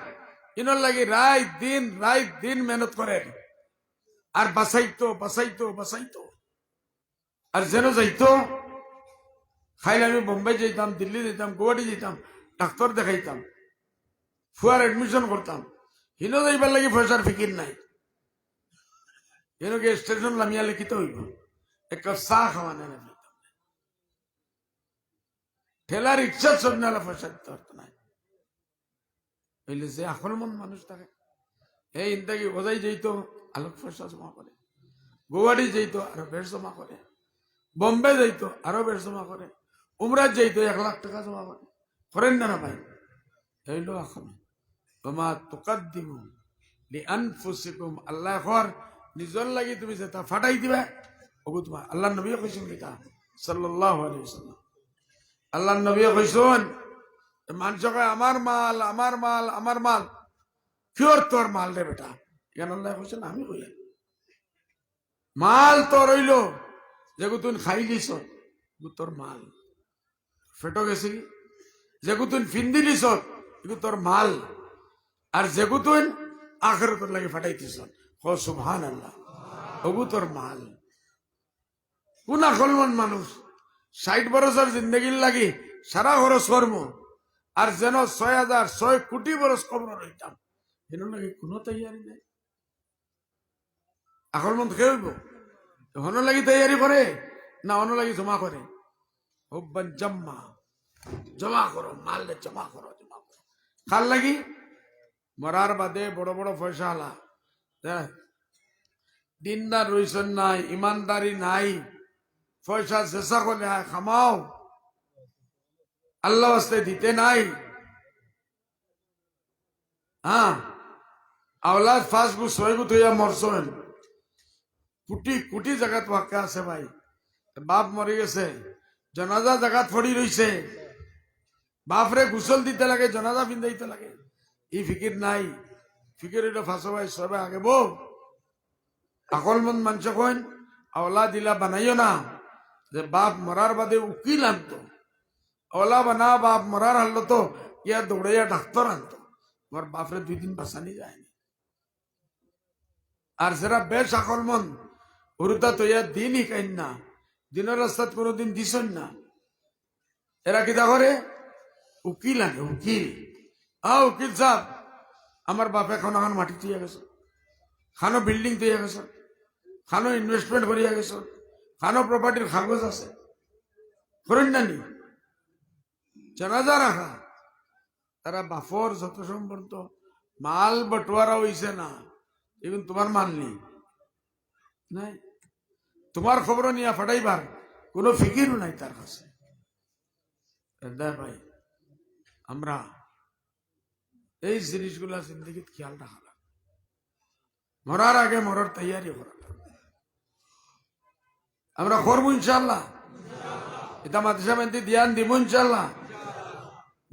ইনর লাগে রাত দিন মেহনত করেন, আর বাঁচাইতো বাঁচাইতো বাঁচাইতো, আর যেন যাইতো। খাইলে আমি বোম্বাই যেতাম, দিল্লি যেতাম, গুয়াহাটি যেতাম, ডাক্তার দেখাইতাম, ফুয়ার এডমিশন করতাম, হিন যাইবার লাগে পয়সার ফিকির নাই। হিনকে স্টেশন নামিয়া লিখিত হইব, এক কাপ চা খাওয়া না, ঠেলার ইচ্ছা সব নালা পয়সা দিতে পারতো না। হইলে যে আকল মন মানুষ থাকে, এই ইন্দাকে বোঝাই যেত আলোক পয়সা জমা করে, গুয়াহাটি যেত আরো বেশ জমা করে, বোম্বে যাইতো আরো বেশ জমা করে, উমরাজ যাইতো 1 লাখ টাকা জমা করে, করেন না ভাই? এইলো এখন তোমা তুকাদ্দিমু লিআনফুসিকুম, আল্লাহ খর নিজর লাগি তুমি যেটা ফাটাই দিবা, ওগো তোমার আল্লাহর নবী কইছেন কিতা সাল্লাল্লাহু আলাইহি ওয়াসাল্লাম, আল্লাহর নবী কইছেন মানুষ কয় আমার মাল আমার মাল আমার মাল, কিওর তোর মাল রে বেটা? কেন আল্লাহ কইছেন আমি কই মাল তো রইল, যেগু তুই খাইলিস তোর মাল, ফেটো গেছে কি, যেগু তুই ফিন্দিলিস এগু তোর মাল, আর যেগু তুই আখিরাতের লাগি ফাটাইতিস ও সুবহানাল্লাহ, ওগু তোর মাল। কোন আকলমান মানুষ 60 বছর জিন্দগির লাগি সারা খরচ কর্ম, আর যেন 6,000 কোটি বরস কবর রইতাম, এর লাগে কোনো তৈয়ারি নাই। আকলমন্দ কে হইব? হন লাগি তৈয়ারি করে না অন্য লাগি জমা করে? হুব্বান জম্মা, জমা করো মাল, জমা করো জমা করো, কার লাগি? মরার বাদে বড় বড় পয়সা আলা দিনদার রইছেন নাই, ইমানদারি নাই, পয়সা চেষ্টা করলে খামাও, আল্লাহ আস্তে দিতে নাই। হ্যাঁ, আওলাদ 5 গু 6 গু তুইয়া মরছেন, কোটি কোটি জায়গাত ওয়াক্কা আছে ভাই, বাপ মরে গেছে, জনাজা জায়গাত পড়ি রইছে, বাপরে গুসল দিতে লাগে, জনাজা পিন্দাইতে লাগে, এই ফিকির নাই। ফিকির এটা ফাঁসো ভাই সবাই আগে বউ আকলমন্দ মানুষ কইন আওলা দিলা বানাইও না, যে বাপ মরার বাদে উকিল আনতো, ওলা বানা বাপ মরার হারলো তো ইয়া দৌড়াইয়া ডাক্তার আনতো, আমার বাপরে 2 দিন বাঁচানি যায়নি। আর যারা বেশ আকলমন্দ ওরুতা তো ইয়া দিন হিকাইন না, দিনের রাস্তাত কোনোদিন দিছন না, এরা কিতা করে? উকিল আনে, উকিল। উকিল সাহেব আমার বাপে এখন মাটি তুইয়া গেছে, খানো বিল্ডিং তুইয়া গেছে, খানো ইনভেস্টমেন্ট করিয়া গেছে, খানো প্রপার্টির কাগজ আছে, করেন না নি? জানাজা রাখা, তারা বাফর যত সম্পর্ক মাল বটোয়ারা হইছে না, এখন তোমার মাল নেই নাই, তোমার খবর নিয়ে ফাটাইবার কোনো ফিকিরও নাই তার কাছে। ভাই আমরা এই জিনিসগুলা জিন্দগিত খেয়াল রাখা লাগবে, মরার আগে মরার তৈয়ারি করা লাগবে। আমরা করবো ইনশাল্লাহ। এটা মাদ্রাসা মেন্দি ধ্যান দিব ইনশাল্লাহ।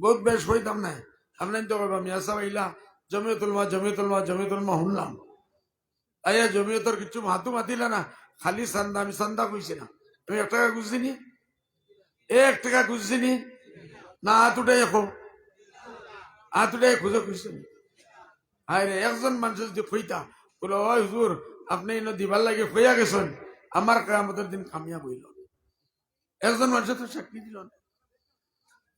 বহুত বেশ হইতাম না আপনার তো করবা মিয়া সাহেব আইলা জমিয়তুল মা শুনলাম আইয়া জমিয়তর কিছু মাতু মাতিলা না, খালি চান্দা। আমি চান্দা কইছি না, আমি 1 টাকা খুঁজছি নি, 1 টাকা খুঁজছি নি না, হাত উঠাই খুঁজে খুঁজছি নি। আরে একজন মানুষ যদি কইতা বলে ওই হুজুর আপনি এনে দিবার লাগে কইয়া গেছেন, আমার কিয়ামতের দিন কামিয়াব হইল। একজন মানুষ তো সাক্ষী দিল না।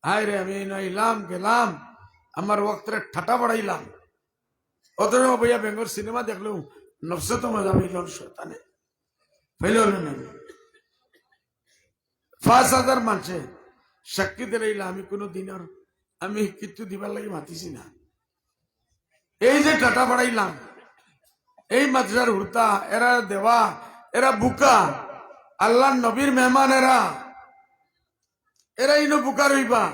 আরে আমি এলাম গেলাম, আমার ওয়াক্তরে ঠাটা বাড়াইলাম, অথচ বইয়া বেঙ্গল সিনেমা দেখলো নফসে তো মজা হইল, শয়তানে হইল না। 5,000 মানুষে সাক্ষী দিলাম, আমি কোনো দিনের আমি কিছু দিবার লাগে মাতিছি না। এই যে টাটা বাড়াইলাম, এই মাদ্রাসার হুরতা এরা দেওয়া, এরা বুকা, আল্লাহ নবীর মেহমান, এরা ইনো বুকা রইবা।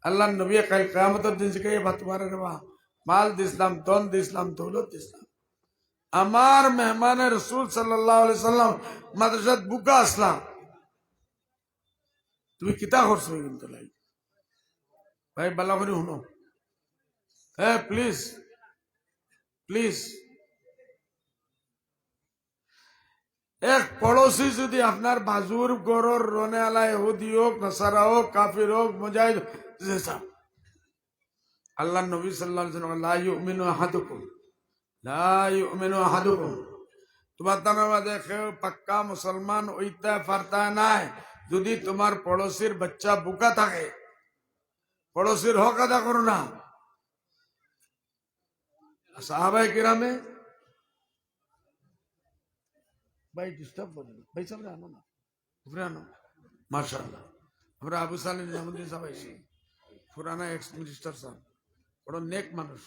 আল্লাহ নবী কাল কিয়ামতের দিন শিখাই বা তোমার রেবা মাল দিসলাম, ধন দিসলাম, দৌলত দিসলাম, আমার মেহমান রসুল সাল্লাল্লাহু আলাইহি সাল্লাম মাদ্রাসাত বুকা আসলাম, তুমি কিতা করছো? কিন্তু লাই ভাই বালা করে শুনো, হ্যাঁ প্লিজ প্লিজ। এক পড়োশি যদি আপনার বাজুর গরর রনে আলা ইহুদি হোক, নাসারা হোক, কাফির হোক, মুজাহিদ, আল্লাহ নবী সাল্লাল্লাহু আলাইহি ওয়াসাল্লাম লা ইউমিনু আহাদুকুম, তোমার তার মাঝে কেউ পাক্কা মুসলমান হইতে পারতা নাই যদি তোমার পড়োশির বাচ্চা বুকা থাকে। পড়োশির হক আদা করো না। সাহাবায়ে কিরামে ভাই ডিস্টার্ব করেন, ভাই সামনে আনো না, উপরে আনো। মাশাআল্লাহ, আমরা আবু সালিম জামুদ্দিন সাহেব আইছি, পুরানা এক্স মিনিস্টার সাহেব, বড় নেক মানুষ।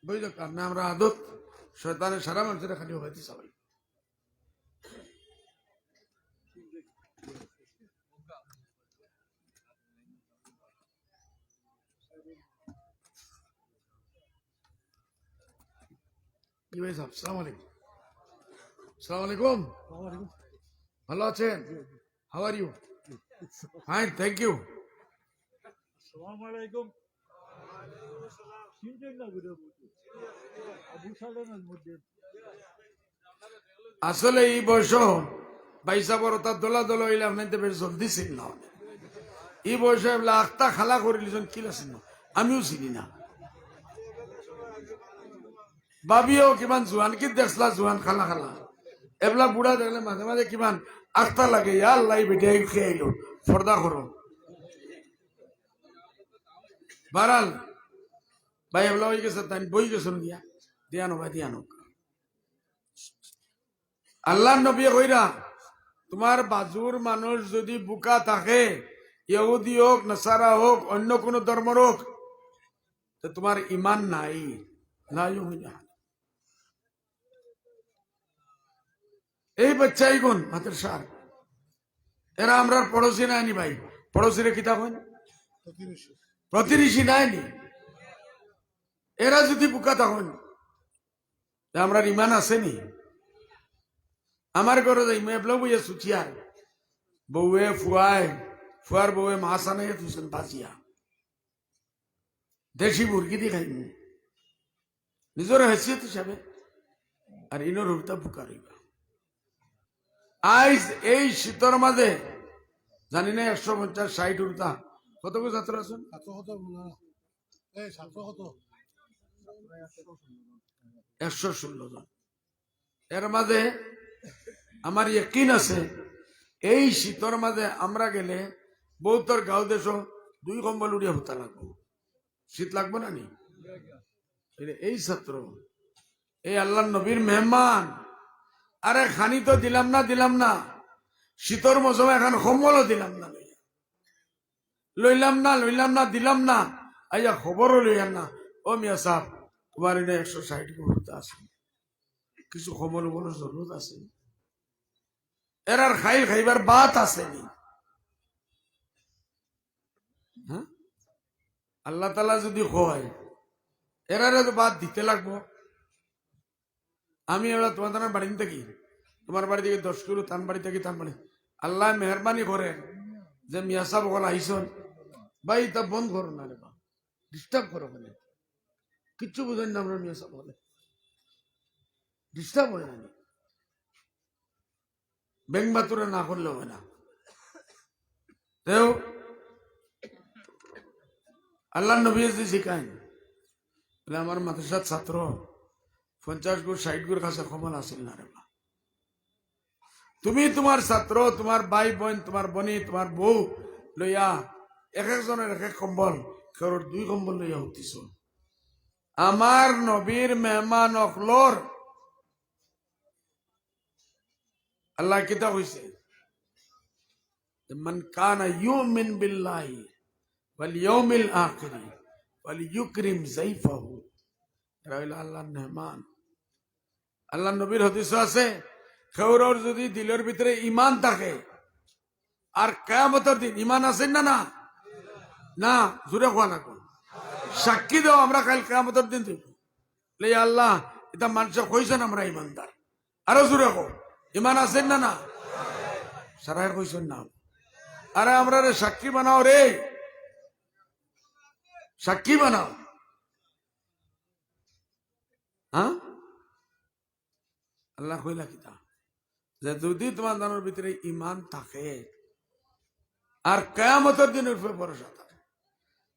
বুঝলো কারণে আমরা আদত শয়তানের সারা মানুষের খালি হইতে সবাই। কি ভাই সাহেব, সালাম আলাইকুম। সালাম আলাইকুম, ভালো আছেন? How are you? Fine, thank you. আসসালামু আলাইকুম। চিনছেন না বুঝে আবু সালেমের মধ্যে আসলে এই বয়স বাইসা বড় তার দোলা দোলা হইলে আপনাদের বেশ জলদি চিনলাম। এই বয়সে আখতা খালা করে লিজন কিলা চিন, আমিও চিনি না। বাবিও কিমান জোয়ান কি দেখলা, জোয়ান খালা খালা এবলা বুড়া দেখলে মাঝে মাঝে কিমান আখতা লাগে, আল্লাহ বেটিয়া খেয়ে আইলো, ফর্দা করো বারাল ভাই এবলা হয়ে গেছে, তাই বই গেছেন দিয়া দিয়ানো ভাই দিয়ানো। আল্লাহ নবী কইরা তোমার বাজুর মানুষ যদি বুকা থাকে, ইহুদি হোক, নাসারা হোক, অন্য কোন ধর্মের হোক, তো তোমার ইমান নাই, নাই না। এই বাচ্চাই গুণ মাদ্রাসার, এরা আমরা পড়োশি নাইনি ভাই, পড়োশিরে কিতাব হয় প্রতিবেশী নাইনি, এরা যদি বুকা তখন আমরা ইমান আসেনি। আমার ঘরে যাই মেয়ে বইয়া সুচিয়ার বউয়ে ফুয়ায়, ফুয়ার বউয়ে মাছ আনাইয়া তুইছেন বাজিয়া, দেশি মুরগি দিয়ে খাইনি নিজের হেসিয়ত হিসাবে, আর ইনোর হুরতা বুকা রইবা। আইজ এই শীতর মাঝে জানি না 150-60 হুরতা কত করে ছাত্র আছেন? 116 জন। এর মাঝে আমার ইয়কিন আছে এই শীতর মাঝে আমরা গেলে বহুতর গাঁও দেশ 2 কম্বল উড়িয়া হতা লাগবো, শীত লাগবো না নি? এই ছাত্র, এই আল্লাহ নবীর মেহমান, আরে খানি তো দিলাম না শীতর মৌসুমে এখন কম্বলও দিলাম না, লইলাম না দিলাম না, আইয়া খবরও লইয়াম না। ও মিয়া সাহেব তোমার এনে 160 ঘুরতে আছে, কিছু কম্বল বলার জরুরত আছে? এরার খাইবার বাত আসেনি। হ্যাঁ, আল্লাহ তালা যদি হয় এরারে তো বাদ দিতে লাগবো। আমি এবার তোমাদের বাড়ি থাকি তোমার বাড়ি থেকে 10 কিলো, তার বাড়ি থেকে তার বাড়ি। আল্লাহ মেহরবানি করেন যে মিয়া সাহেব বল আইসন, ভাই তা বন্ধ করো না রে বা, ডিস্টার্ব করো কেন? কিচ্ছু বুঝেন না আমরা মিয়া সাহেব বলে, ডিস্টার্ব হয় না, ব্যাংক বাতুরে না করলে হবে না। আল্লাহ নবী শিখাইন, আমার মাদ্রাসার ছাত্র 50 গুণ 60 গুণ কাছে ক্ষমতা আসিল না রে বা। তুমি তোমার ছাত্র, তোমার ভাই বোন, তোমার বনি, তোমার বউ লইয়া এক একজনের এক এক কম্বল, কেউ 2 কম্বল লইয়া উঠিস। আমার নবীর মেহমান অকলর আল্লাহ কিতা হইছে, মান কানা ইউমিন বিল্লাহি ওয়াল ইয়াউমিল আখির ফালইউকরিম যায়ফাহু। এরা হইল আল্লাহর মেহমান। আল্লাহ নবীর হাদিস আছে, কেউর যদি দিলের ভিতরে ঈমান থাকে আর কিয়ামতের দিন ঈমান আছে না, না না জোরে কোয়া না, সাক্ষী দাও আমরা কাল কিয়ামতের দিন দেব, লে আল্লাহ এটা মানুষ কইছেন আমরা ঈমানদার, আরো জোরে কো ঈমান আছে না, না সারাই কইছেন না। আরে আমরা রে সাক্ষী বানাও, রে সাক্ষী বানাও। হ্যাঁ, আল্লাহ কইলা কিতা, যে যদি তোমার দানোর ভিতরে ঈমান থাকে আর কিয়ামতের দিনের উপরে ভরসা থাকে,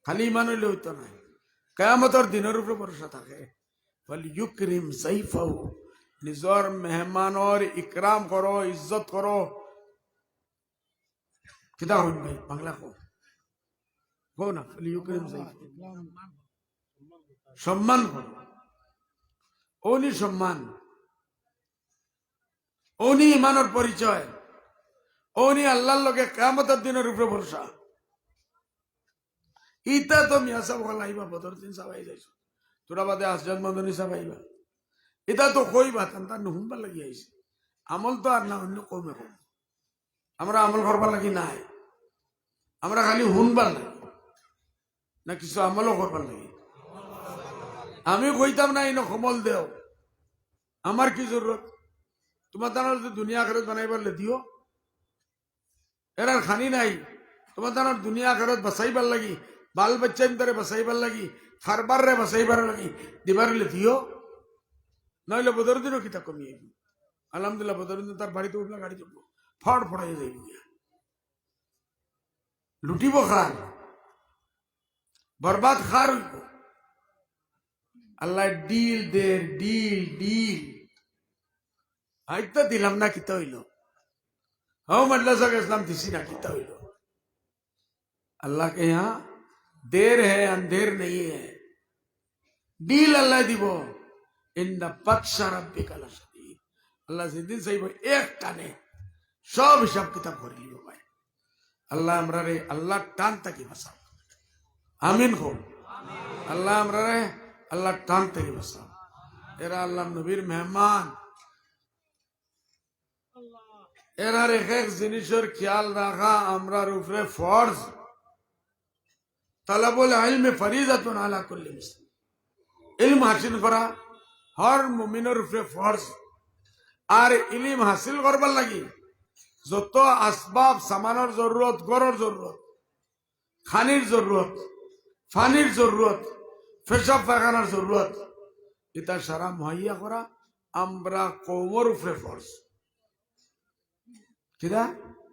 খালি ঈমান হইলে হইতো না, কিয়ামতের দিনের উপরে ভরসা থাকে, ফালইউকরিম যায়ফাহু, নিজর মেহমানর ইকরাম করো, ইজ্জত করো। কিতা হইন ভাই বাংলা কো কো না, ফালইউকরিম যায়ফাহু, সম্মান করো। ওনি সম্মান, ওনি ঈমানের পরিচয়, ওনি আল্লাহর লগে কিয়ামতের দিনের উপরে ভরসা। ইতা তো মিয়া সাহেব হল আইবা বদর দিন সবাই যাইছো, তোরা বাদে আসজাদ মদনী সাহেব আইবা, এটা তো কইবা তার নুহুনবার লাগি আইছে। আমল তো আর না অন্য কমে কম, আমরা আমল করবার লাগি নাই, আমরা খালি হুনবার লাগি না, কিছু আমলও করবার লাগি। আমি কইতাম না ইনো কমল দেও, আমার কি জরুরত? তোমার দানার যদি দুনিয়া আখেরাত বানাইবার দিও, এরার খানি নাই। তোমার দানার দুনিয়া আখেরাত বাঁচাইবার লাগি, বাল বাচ্চা ইন্তরে বাঁচাইবার লাগি, খারবার রে বাঁচাইবার লাগি দিবার দিও, নইলে বদরুদ্দিনও কিতা কমিয়ে। আলহামদুলিল্লাহ বদরুদ্দিন তার বাড়িতে উঠলে গাড়ি চলব, ফড় ফড়াই যাইব, লুটিব খার, বরবাদ খার হইব। আল্লাহ ডিল দের, ডিল ডিল হয়তো দিলাম না, কিতা হইল? হাও মাদ্রাসা ইসলাম দিছি না, কিতা হইল? अल्लाह के यहाँ देर है अंधेर नहीं है, डील अल्लाह दिबो। इन बत्शा रब्बिका लशदीद, अल्लाह से दिन सही एक टाने सब हिसाब किताब कर लियो भाई। अल्लाह हमरा रे अल्लाह टान तक बसा, आमीन हो। अल्लाह हमरा रे अल्लाह टान तक बसा। एरा अल्लाह नबीर मेहमान, এরার এক এক জিনিসের খেয়াল রাখা আমরার উপরে ফরজ। তালাবুল ইলমে ফরিজাতুন আলা কুল্লি মুসলিম, ইলম হাসিল করা হর মুমিনের উপরে ফরজ। আর ইলম হাসিল করবার লাগি যত আসবাব সামানের জরুরত, গড়ের জরুরত, খানির জরুরত, ফানির জরুরত, পেশাব পায়খানার জরুরত, এটা সারা মুহাইয়া করা আমরা কওমের উপরে ফরজ। কিরা